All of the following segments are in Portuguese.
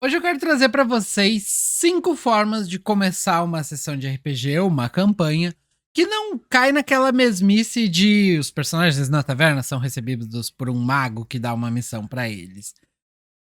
Hoje eu quero trazer para vocês 5 formas de começar uma sessão de RPG, uma campanha, que não cai naquela mesmice de os personagens na taverna são recebidos por um mago que dá uma missão para eles.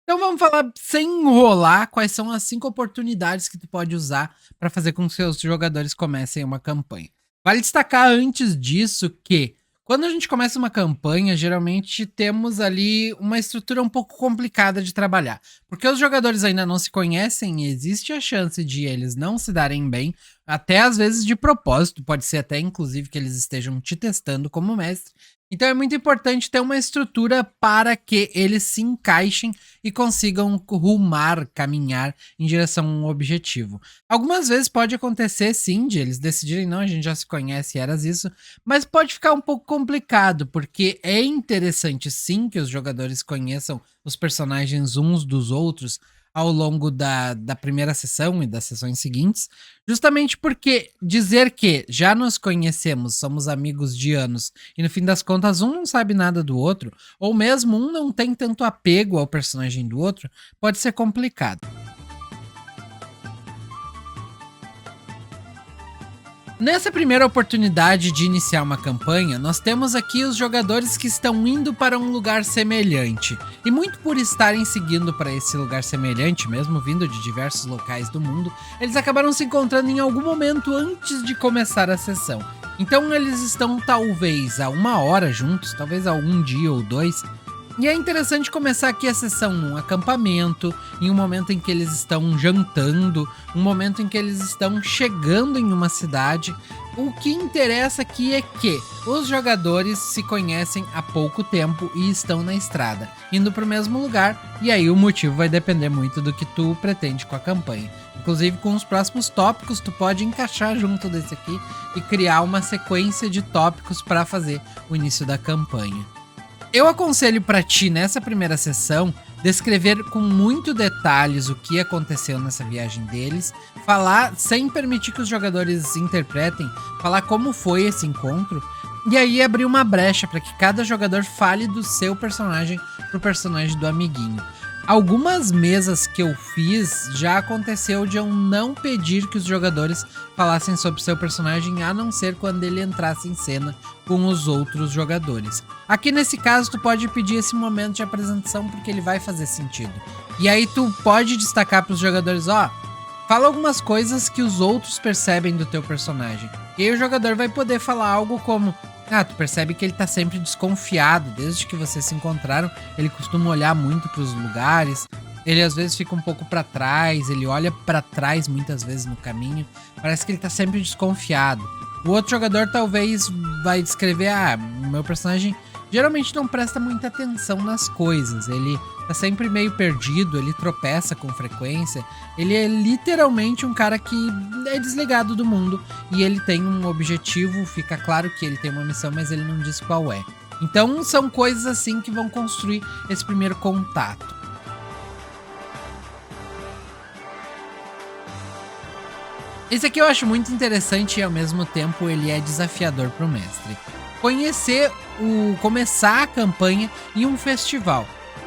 Então vamos falar sem enrolar quais são as 5 oportunidades que tu pode usar para fazer com que seus jogadores comecem uma campanha. Vale destacar antes disso que quando a gente começa uma campanha, geralmente temos ali uma estrutura um pouco complicada de trabalhar, porque os jogadores ainda não se conhecem e existe a chance de eles não se darem bem, até às vezes de propósito, pode ser até inclusive que eles estejam te testando como mestre. Então é muito importante ter uma estrutura para que eles se encaixem e consigam rumar, caminhar em direção a um objetivo. Algumas vezes pode acontecer sim de eles decidirem, não, a gente já se conhece, eras isso, mas pode ficar um pouco complicado, porque é interessante sim que os jogadores conheçam os personagens uns dos outros ao longo da primeira sessão e das sessões seguintes, justamente porque dizer que já nos conhecemos, somos amigos de anos, e no fim das contas um não sabe nada do outro, ou mesmo um não tem tanto apego ao personagem do outro, pode ser complicado. Nessa primeira oportunidade de iniciar uma campanha, nós temos aqui os jogadores que estão indo para um lugar semelhante. E muito por estarem seguindo para esse lugar semelhante, mesmo vindo de diversos locais do mundo, eles acabaram se encontrando em algum momento antes de começar a sessão. Então eles estão talvez há 1 hora juntos, talvez há um dia ou dois. E é interessante começar aqui a sessão num acampamento, em um momento em que eles estão jantando, um momento em que eles estão chegando em uma cidade. O que interessa aqui é que os jogadores se conhecem há pouco tempo e estão na estrada, indo para o mesmo lugar, e aí o motivo vai depender muito do que tu pretende com a campanha. Inclusive com os próximos tópicos tu pode encaixar junto desse aqui e criar uma sequência de tópicos para fazer o início da campanha. Eu aconselho para ti, nessa primeira sessão, descrever com muito detalhes o que aconteceu nessa viagem deles, falar sem permitir que os jogadores interpretem, falar como foi esse encontro, e aí abrir uma brecha para que cada jogador fale do seu personagem pro personagem do amiguinho. Algumas mesas que eu fiz já aconteceu de eu não pedir que os jogadores falassem sobre seu personagem, a não ser quando ele entrasse em cena com os outros jogadores. Aqui nesse caso tu pode pedir esse momento de apresentação porque ele vai fazer sentido. E aí tu pode destacar para os jogadores, fala algumas coisas que os outros percebem do teu personagem. E aí o jogador vai poder falar algo como: tu percebe que ele tá sempre desconfiado, desde que vocês se encontraram, ele costuma olhar muito pros lugares, ele às vezes fica um pouco pra trás, ele olha pra trás muitas vezes no caminho, parece que ele tá sempre desconfiado. O outro jogador talvez vai descrever, o meu personagem geralmente não presta muita atenção nas coisas, ele tá sempre meio perdido, ele tropeça com frequência, ele é literalmente um cara que é desligado do mundo e ele tem um objetivo, fica claro que ele tem uma missão, mas ele não diz qual é. Então são coisas assim que vão construir esse primeiro contato. Esse aqui eu acho muito interessante e ao mesmo tempo ele é desafiador pro mestre. Começar a campanha em um festival.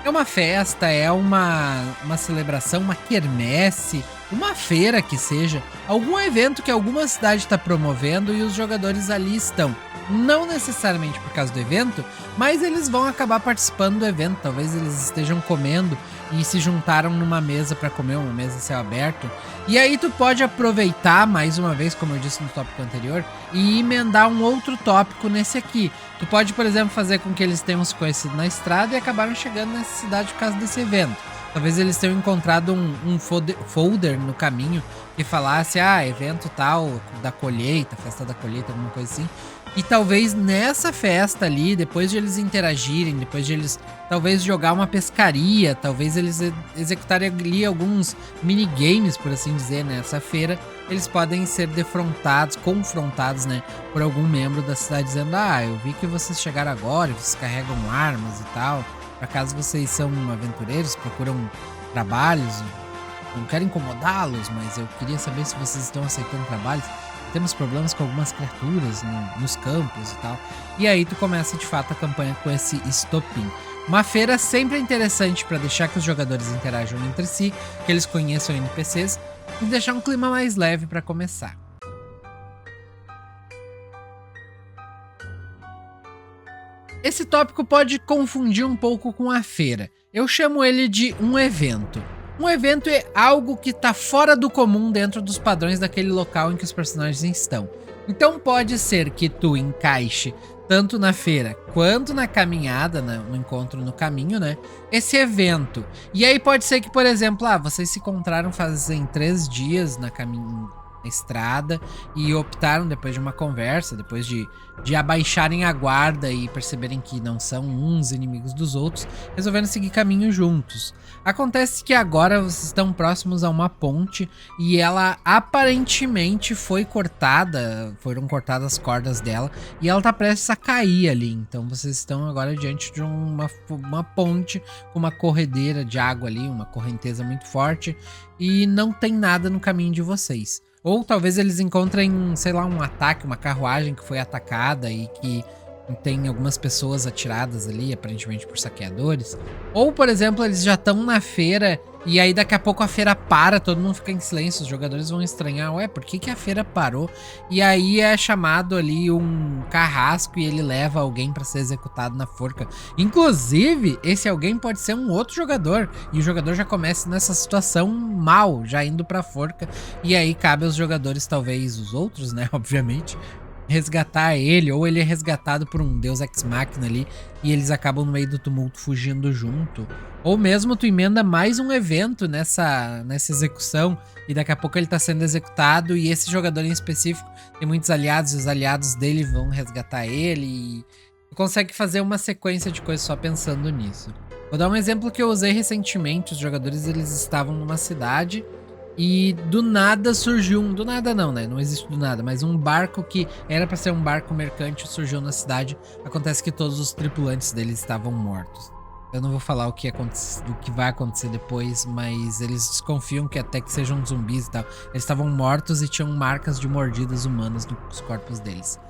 É uma festa, é uma celebração, uma quermesse, uma feira que seja, algum evento que alguma cidade está promovendo e os jogadores ali estão. Não necessariamente por causa do evento, mas eles vão acabar participando do evento, talvez eles estejam comendo e se juntaram numa mesa para comer, uma mesa a céu aberto. E aí tu pode aproveitar, mais uma vez, como eu disse no tópico anterior, e emendar um outro tópico nesse aqui. Tu pode, por exemplo, fazer com que eles tenham se conhecido na estrada e acabaram chegando nessa cidade por causa desse evento. Talvez eles tenham encontrado um folder no caminho que falasse, evento tal, da colheita, festa da colheita, alguma coisa assim. E talvez nessa festa ali, depois de eles interagirem, depois de eles talvez jogar uma pescaria, talvez eles executarem ali alguns minigames, por assim dizer, nessa feira, eles podem ser confrontados, né, por algum membro da cidade dizendo, eu vi que vocês chegaram agora, vocês carregam armas e tal, por acaso vocês são aventureiros, procuram trabalhos, não quero incomodá-los, mas eu queria saber se vocês estão aceitando trabalhos. temos problemas com algumas criaturas nos campos e tal. E aí tu começa de fato a campanha com esse estopim. Uma feira sempre é interessante para deixar que os jogadores interajam entre si, que eles conheçam NPCs e deixar um clima mais leve para começar. Esse tópico pode confundir um pouco com a feira. Eu chamo ele de um evento. Um evento é algo que está fora do comum dentro dos padrões daquele local em que os personagens estão. Então pode ser que tu encaixe tanto na feira quanto na caminhada, no encontro no caminho, né? Esse evento. E aí pode ser que, por exemplo, vocês se encontraram fazem 3 dias na estrada e optaram, depois de uma conversa, depois de abaixarem a guarda e perceberem que não são uns inimigos dos outros, resolveram seguir caminho juntos. Acontece que agora vocês estão próximos a uma ponte e ela aparentemente foi cortada, foram cortadas as cordas dela e ela tá prestes a cair ali. Então vocês estão agora diante de uma ponte com uma corredeira de água ali, uma correnteza muito forte, e não tem nada no caminho de vocês. Ou talvez eles encontrem, sei lá, um ataque, uma carruagem que foi atacada e que tem algumas pessoas atiradas ali, aparentemente por saqueadores. Ou, por exemplo, eles já estão na feira e aí daqui a pouco a feira para, todo mundo fica em silêncio, os jogadores vão estranhar, ué, por que a feira parou? E aí é chamado ali um carrasco e ele leva alguém para ser executado na forca. Inclusive, esse alguém pode ser um outro jogador, e o jogador já começa nessa situação mal, já indo pra forca, e aí cabe aos jogadores, talvez os outros, né, obviamente, resgatar ele, ou ele é resgatado por um deus ex machina ali e eles acabam no meio do tumulto fugindo junto. Ou mesmo tu emenda mais um evento nessa execução e daqui a pouco ele tá sendo executado e esse jogador em específico tem muitos aliados e os aliados dele vão resgatar ele e tu consegue fazer uma sequência de coisas só pensando nisso. Vou dar um exemplo que eu usei recentemente. Os jogadores eles estavam numa cidade e do nada surgiu do nada não, né? Não existe do nada, mas um barco que era para ser um barco mercante surgiu na cidade. Acontece que todos os tripulantes dele estavam mortos. Eu não vou falar o que vai acontecer depois, mas eles desconfiam que até que sejam zumbis e tal. Eles estavam mortos e tinham marcas de mordidas humanas nos corpos deles.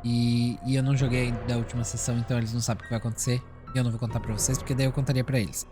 E eu não joguei da última sessão, então eles não sabem o que vai acontecer. E eu não vou contar pra vocês, porque daí eu contaria pra eles.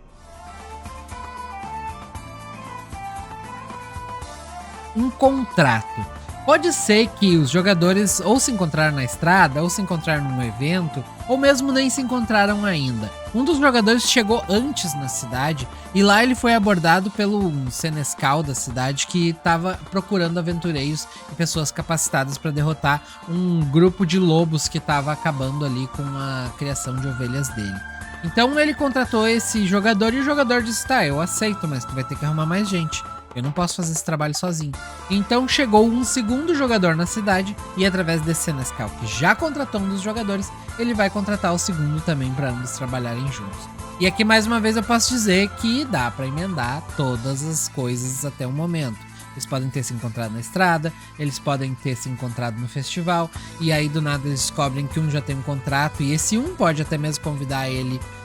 Um contrato. Pode ser que os jogadores ou se encontraram na estrada, ou se encontraram num evento, ou mesmo nem se encontraram ainda. Um dos jogadores chegou antes na cidade e lá ele foi abordado pelo senescal da cidade que estava procurando aventureiros e pessoas capacitadas para derrotar um grupo de lobos que estava acabando ali com a criação de ovelhas dele. Então ele contratou esse jogador e o jogador disse: tá, eu aceito, mas tu vai ter que arrumar mais gente. Eu não posso fazer esse trabalho sozinho. Então chegou um segundo jogador na cidade e através desse senescal que já contratou um dos jogadores, ele vai contratar o segundo também para ambos trabalharem juntos. E aqui mais uma vez eu posso dizer que dá para emendar todas as coisas até o momento. Eles podem ter se encontrado na estrada, eles podem ter se encontrado no festival, e aí do nada eles descobrem que um já tem um contrato, e esse um pode até mesmo convidar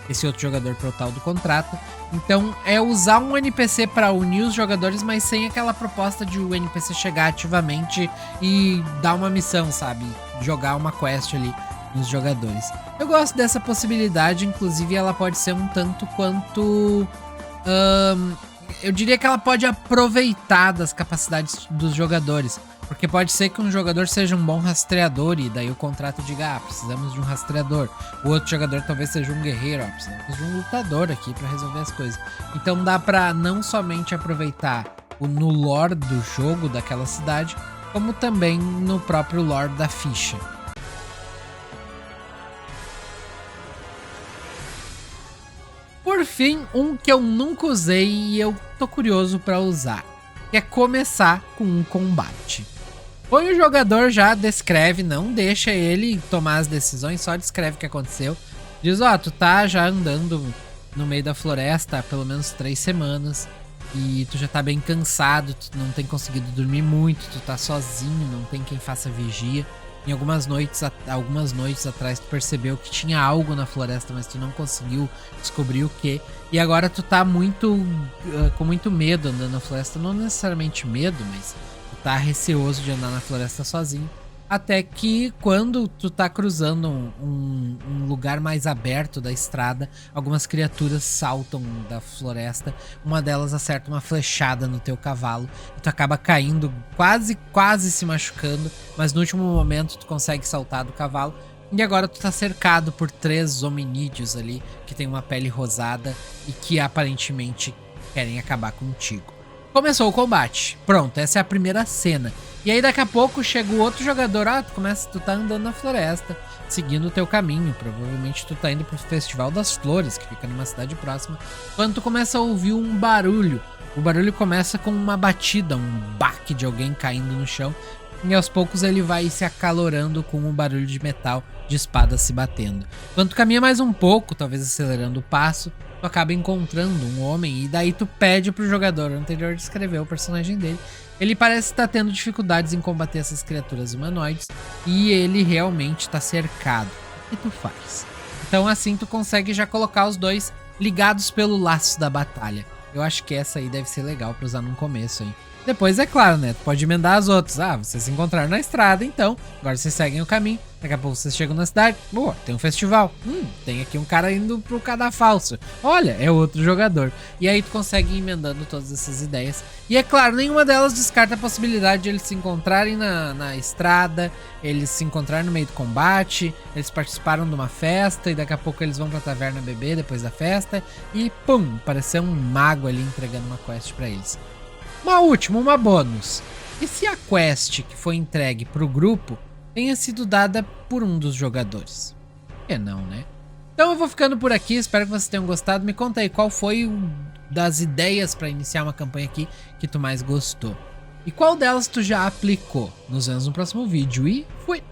esse outro jogador para o tal do contrato. Então é usar um NPC para unir os jogadores, mas sem aquela proposta de o NPC chegar ativamente e dar uma missão, sabe? Jogar uma quest ali nos jogadores. Eu gosto dessa possibilidade, inclusive ela pode ser um tanto quanto... eu diria que ela pode aproveitar das capacidades dos jogadores, porque pode ser que um jogador seja um bom rastreador e daí o contrato diga: precisamos de um rastreador. O outro jogador talvez seja um guerreiro, precisamos de um lutador aqui para resolver as coisas. Então dá para não somente aproveitar no lore do jogo daquela cidade, como também no próprio lore da ficha. Por fim, um que eu nunca usei e eu tô curioso pra usar, que é começar com um combate. Põe o jogador, já descreve, não deixa ele tomar as decisões, só descreve o que aconteceu. Diz: tu tá já andando no meio da floresta há pelo menos 3 semanas e tu já tá bem cansado, tu não tem conseguido dormir muito, tu tá sozinho, não tem quem faça vigia. Em algumas noites atrás tu percebeu que tinha algo na floresta, mas tu não conseguiu descobrir o que. E agora tu tá com muito medo andando na floresta. Não necessariamente medo, mas tu tá receoso de andar na floresta sozinho. Até que quando tu tá cruzando um lugar mais aberto da estrada, algumas criaturas saltam da floresta. Uma delas acerta uma flechada no teu cavalo e tu acaba caindo, quase se machucando. Mas no último momento tu consegue saltar do cavalo. E agora tu tá cercado por 3 hominídeos ali, que tem uma pele rosada e que aparentemente querem acabar contigo. Começou o combate. Pronto, essa é a primeira cena. E aí daqui a pouco chega o outro jogador. Tu tá andando na floresta, seguindo o teu caminho. Provavelmente tu tá indo pro Festival das Flores, que fica numa cidade próxima. Quando tu começa a ouvir um barulho. O barulho começa com uma batida, um baque de alguém caindo no chão. E aos poucos ele vai se acalorando com um barulho de metal, de espadas se batendo. Quando tu caminha mais um pouco, talvez acelerando o passo, tu acaba encontrando um homem e daí tu pede pro jogador anterior descrever o personagem dele. Ele parece estar tendo dificuldades em combater essas criaturas humanoides e ele realmente está cercado. O que tu faz? Então assim tu consegue já colocar os dois ligados pelo laço da batalha. Eu acho que essa aí deve ser legal pra usar no começo, hein? Depois, é claro, né? Tu pode emendar as outras. Vocês se encontraram na estrada, então. Agora vocês seguem o caminho. Daqui a pouco vocês chegam na cidade. Boa, tem um festival. Tem aqui um cara indo pro cadafalso. Olha, é outro jogador. E aí tu consegue ir emendando todas essas ideias. E é claro, nenhuma delas descarta a possibilidade de eles se encontrarem na estrada. Eles se encontrarem no meio do combate. Eles participaram de uma festa. E daqui a pouco eles vão pra taverna beber depois da festa. E pum, apareceu um mago ali entregando uma quest pra eles. Uma última, uma bônus. E se a quest que foi entregue pro grupo tenha sido dada por um dos jogadores? Por que não, né? Então eu vou ficando por aqui, espero que vocês tenham gostado. Me conta aí qual foi das ideias para iniciar uma campanha aqui que tu mais gostou. E qual delas tu já aplicou? Nos vemos no próximo vídeo e fui!